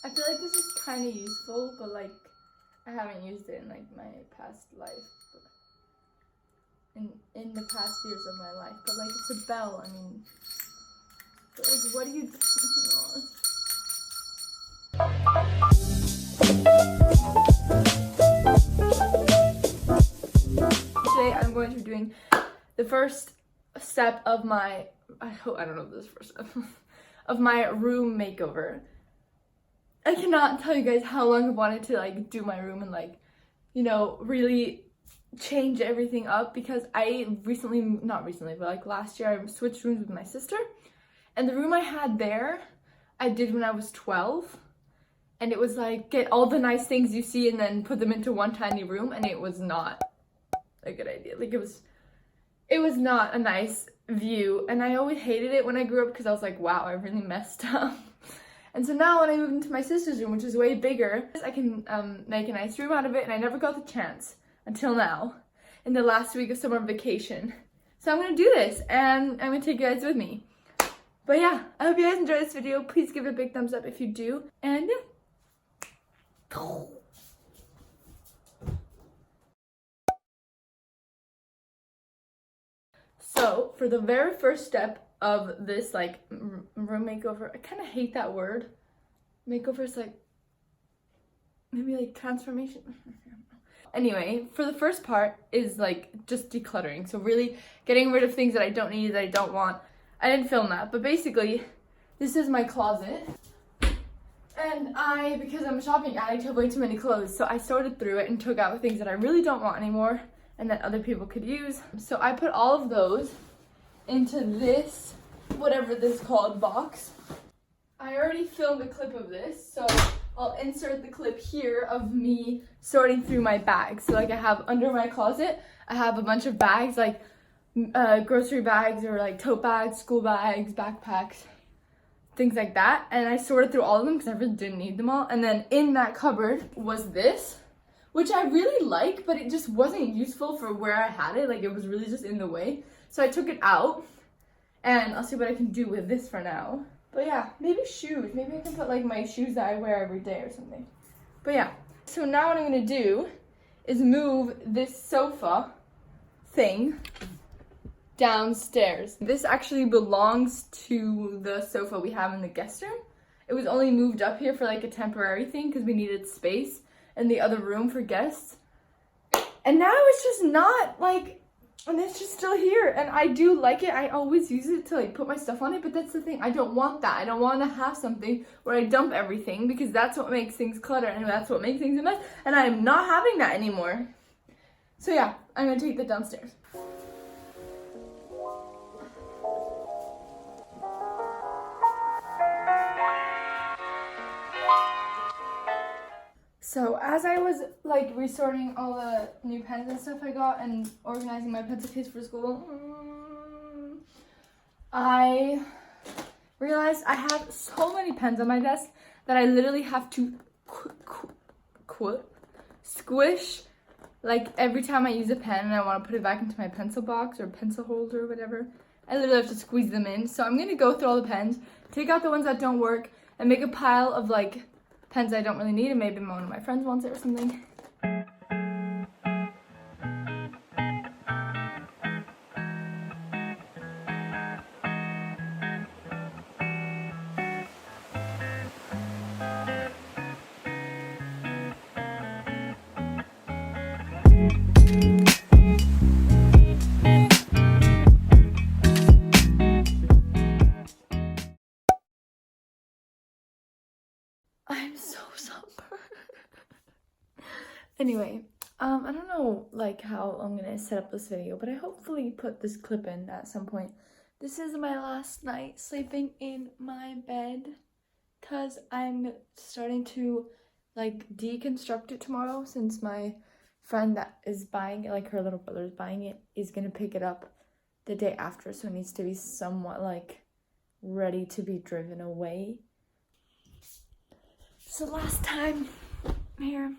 I feel like this is kind of useful, but like I haven't used it in like my past life, in the past years of my life. But like it's a bell. I mean, but like what do you? Today I'm going to be doing the first step of my. I don't know if this is the first step of my room makeover. I cannot tell you guys how long I've wanted to like do my room and like, you know, really change everything up, because I not recently, but like last year I switched rooms with my sister, and the room I had there, I did when I was 12, and it was like get all the nice things you see and then put them into one tiny room, and it was not a good idea. Like it was not a nice view, and I always hated it when I grew up because I was like, wow, I really messed up. And so now when I moved into my sister's room, which is way bigger, I can make a nice room out of it, and I never got the chance until now, in the last week of summer vacation. So I'm gonna do this, and I'm gonna take you guys with me. But yeah, I hope you guys enjoyed this video. Please give it a big thumbs up if you do, and yeah. So for the very first step of this like room makeover, I kind of hate that word. Makeover is like maybe like transformation. Anyway, for the first part is like just decluttering. So really getting rid of things that I don't need, that I don't want. I didn't film that, but basically this is my closet. And because I'm a shopping addict, have way too many clothes. So I sorted through it and took out the things that I really don't want anymore and that other people could use. So I put all of those into this, whatever this called, box. I already filmed a clip of this, so I'll insert the clip here of me sorting through my bags. So like I have under my closet, I have a bunch of bags, like grocery bags or like tote bags, school bags, backpacks, things like that. And I sorted through all of them because I really didn't need them all. And then in that cupboard was this, which I really like, but it just wasn't useful for where I had it. Like it was really just in the way. So I took it out, and I'll see what I can do with this for now. But yeah, maybe shoes. Maybe I can put like my shoes that I wear every day or something. But yeah, so now what I'm gonna do is move this sofa thing downstairs. This actually belongs to the sofa we have in the guest room. It was only moved up here for like a temporary thing because we needed space in the other room for guests. And now it's just not like, and it's just still here, and I do like it. I always use it to like put my stuff on it, but that's the thing, I don't want that. I don't want to have something where I dump everything, because that's what makes things clutter and that's what makes things a mess, and I am not having that anymore. So yeah, I'm gonna take that downstairs. So as I was like resorting all the new pens and stuff I got and organizing my pencil case for school, I realized I have so many pens on my desk that I literally have to squish like every time I use a pen and I want to put it back into my pencil box or pencil holder or whatever. I literally have to squeeze them in. So I'm gonna go through all the pens, take out the ones that don't work, and make a pile of like pens I don't really need, and maybe one of my friends wants it or something. I'm so sunburned. Anyway, I don't know like how I'm gonna set up this video, but I hopefully put this clip in at some point. This is my last night sleeping in my bed, because I'm starting to like deconstruct it tomorrow, since my friend that is buying it, like her little brother is buying it, is gonna pick it up the day after, so it needs to be somewhat like ready to be driven away. It's the last time here.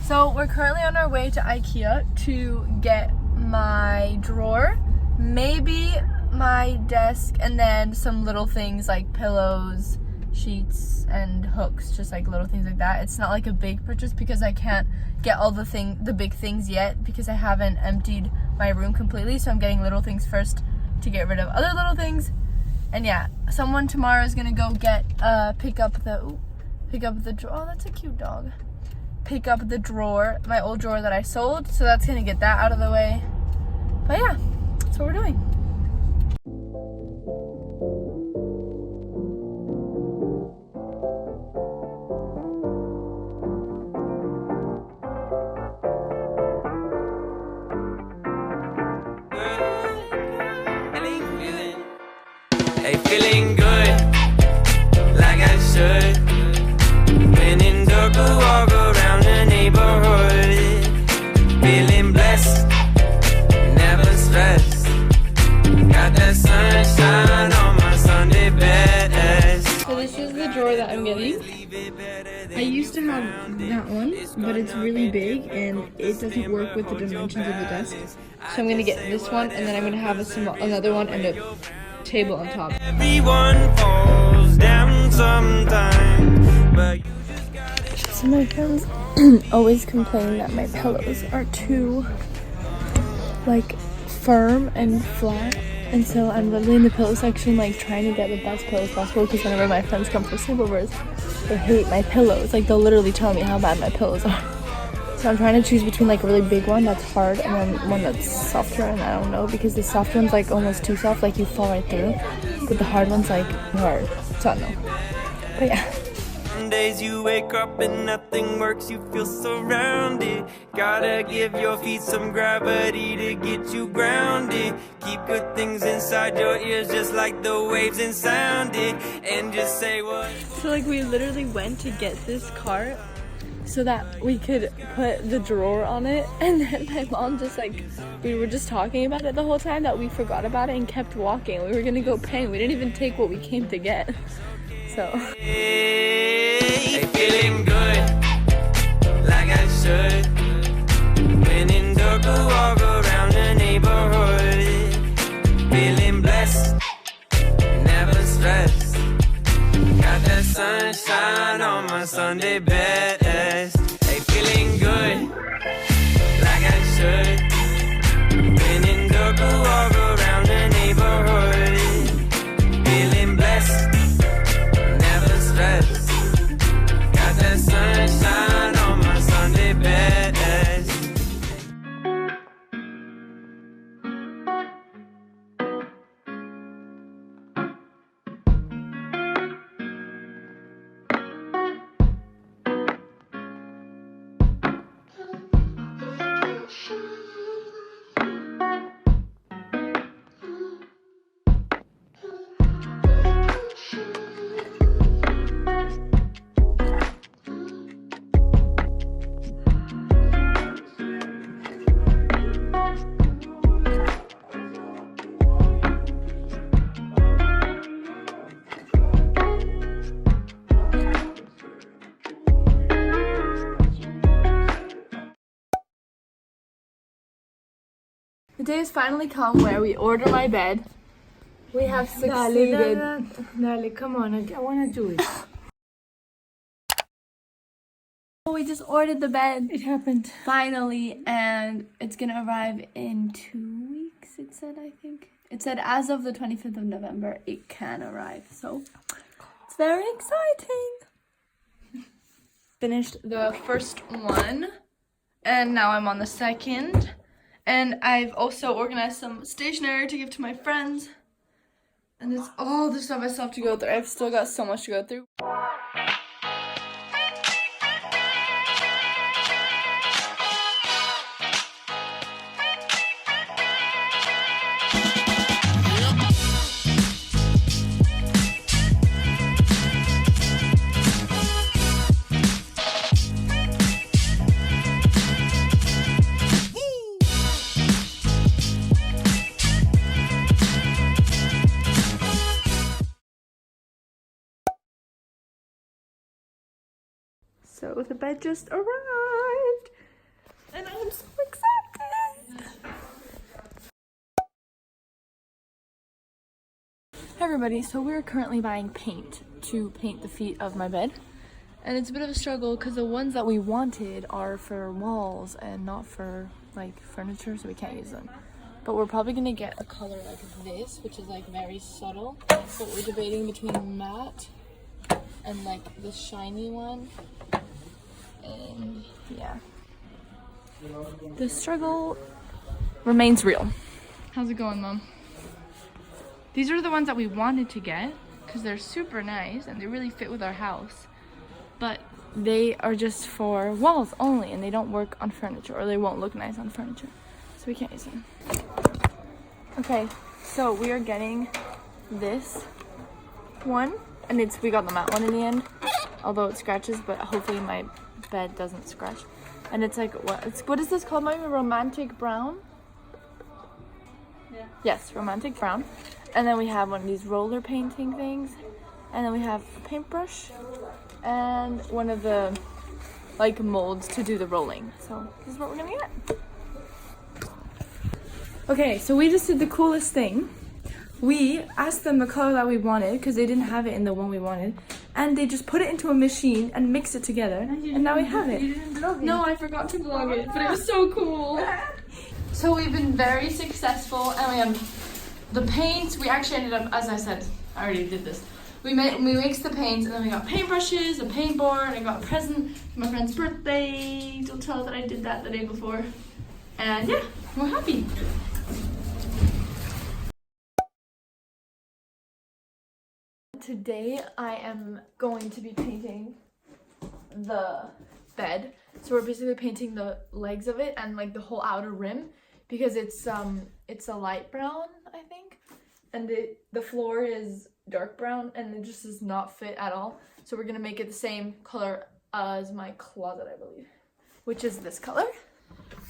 So we're currently on our way to IKEA to get my drawer, maybe my desk, and then some little things like pillows, sheets, and hooks, just like little things like that. It's not like a big purchase because I can't get all the big things yet because I haven't emptied my room completely, so I'm getting little things first to get rid of other little things. And yeah, someone tomorrow is gonna go get pick up the drawer. Oh, that's a cute dog. Pick up the drawer, my old drawer that I sold, so that's gonna get that out of the way. But yeah, that's what we're doing. Hey, feeling good, like I should. When in dark, walk around the neighborhood. Feeling blessed, never stressed. Got that sunshine on my Sunday best. So this is the drawer that I'm getting. I used to have that one, but it's really big and it doesn't work with the dimensions of the desk. So I'm gonna get this one, and then I'm gonna have another one and a table on top. Everyone falls down sometime, but you just gotta. So my friends always complain that my pillows are too like firm and flat, and so I'm literally in the pillow section like trying to get the best pillows possible, because whenever my friends come for sleepovers, they hate my pillows. Like they'll literally tell me how bad my pillows are. So I'm trying to choose between like a really big one that's hard and then one that's softer, and I don't know, because the soft one's like almost too soft, like you fall right through, but the hard one's like hard, so I don't know. But yeah. Some days you wake up and nothing works, you feel surrounded. Gotta give your feet some gravity to get you grounded. Keep good things inside your ears just like the waves and sound it. And just say what. So like we literally went to get this cart so that we could put the drawer on it, and then my mom just like, we were just talking about it the whole time that we forgot about it and kept walking. We were gonna go pay, we didn't even take what we came to get. So Hey, feeling good, like I should. When in dark, walk around the neighborhood. Feeling blessed, never stressed. Got that sunshine on my Sunday best. Hey, feeling good, like I should. When in dark, walk around the neighborhood. Feeling blessed, never stressed. Got that sunshine on my Sunday best. the day has finally come where we order my bed. We have succeeded. Dale, come on, I want to do it. We just ordered the bed It happened. finally, and it's gonna arrive in 2 weeks, it said, I think. It said as of the 25th of November, it can arrive, so it's very exciting. Finished the first one, and now I'm on the second. And I've also organized some stationery to give to my friends. And it's all the stuff I still have to go through. I've still got so much to go through. So the bed just arrived. everybody, so we're currently buying paint to paint the feet of my bed. And it's a bit of a struggle because the ones that we wanted are for walls and not for like furniture, so we can't use them. But we're probably gonna get a color like this, which is like very subtle. But we're debating between matte and like this shiny one. And yeah. The struggle remains real. How's it going, Mom? These are the ones that we wanted to get because they're super nice and they really fit with our house. But they are just for walls only and they don't work on furniture, or they won't look nice on furniture. So we can't use them. Okay, so we are getting this one, and we got the matte one in the end, although it scratches, but hopefully my bed doesn't scratch. And it's like, what is this called, Mommy? Romantic brown? Yeah. Yes, romantic brown. And then we have one of these roller painting things, and then we have a paintbrush and one of the like molds to do the rolling. So this is what we're gonna get. Okay, so we just did the coolest thing. We asked them the color that we wanted because they didn't have it in the one we wanted, and they just put it into a machine and mixed it together, and now we have it. You didn't vlog it. No, I forgot to vlog it, but it was so cool. So we've been very successful, and we have the paints. We actually ended up, as I said, I already did this. We mixed the paints, and then we got paintbrushes, a paintboard, and I got a present for my friend's birthday. Don't tell her that I did that the day before. And yeah, we're happy. Today I am going to be painting the bed. So we're basically painting the legs of it and like the whole outer rim because it's a light brown, I think, and the floor is dark brown and it just does not fit at all. So we're gonna make it the same color as my closet, I believe, which is this color.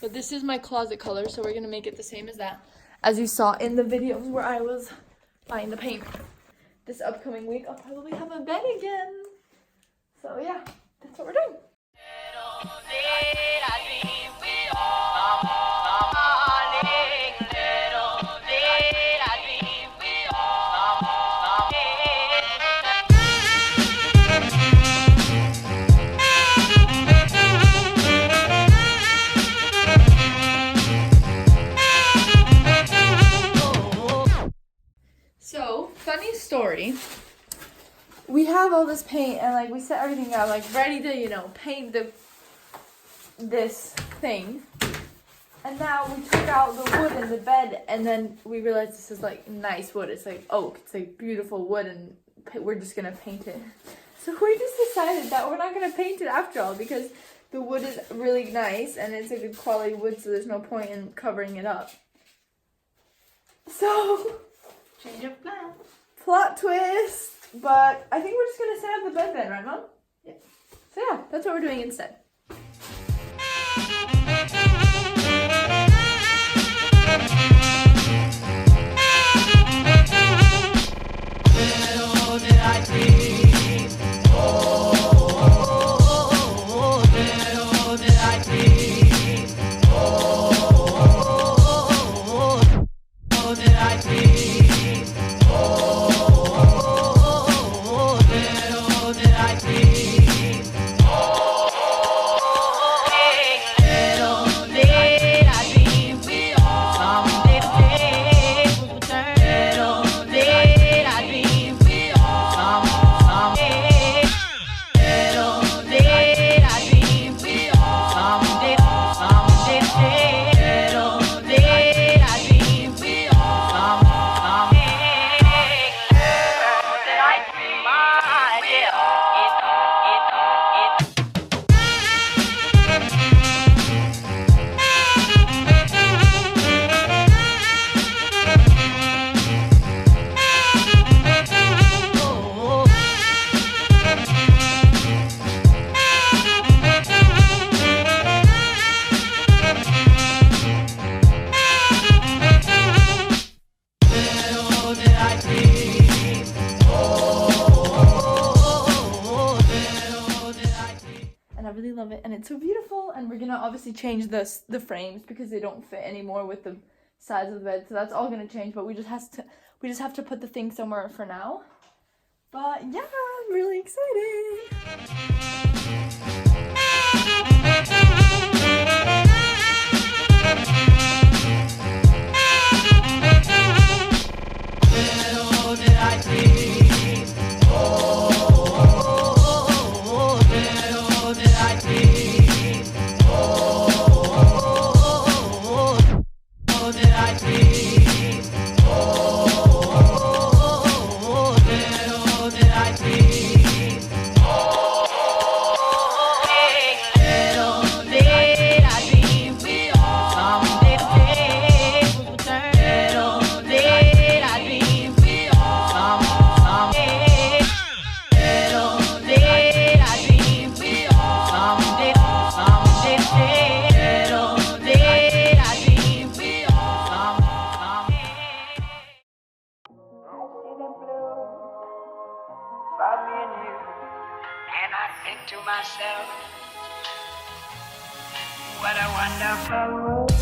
But this is my closet color, so we're gonna make it the same as that, as you saw in the videos where I was buying the paint. This upcoming week, I'll probably have a bed again. So yeah, that's what we're doing. So, funny story. We have all this paint and like we set everything out like ready to, you know, paint this thing. And now we took out the wood in the bed and then we realized this is like nice wood. It's like oak. It's like beautiful wood and we're just gonna paint it. So we just decided that we're not gonna paint it after all because the wood is really nice and it's a good quality wood, so there's no point in covering it up. So Change of plan. plot twist, but I think we're just gonna set up the bed then, right, Mom? Yeah. So yeah, that's what we're doing instead. Love it, and it's so beautiful. And we're gonna obviously change the frames because they don't fit anymore with the size of the bed, so that's all gonna change. But We just have to put the thing somewhere for now. But yeah, I'm really excited. And I think to myself, what a wonderful world.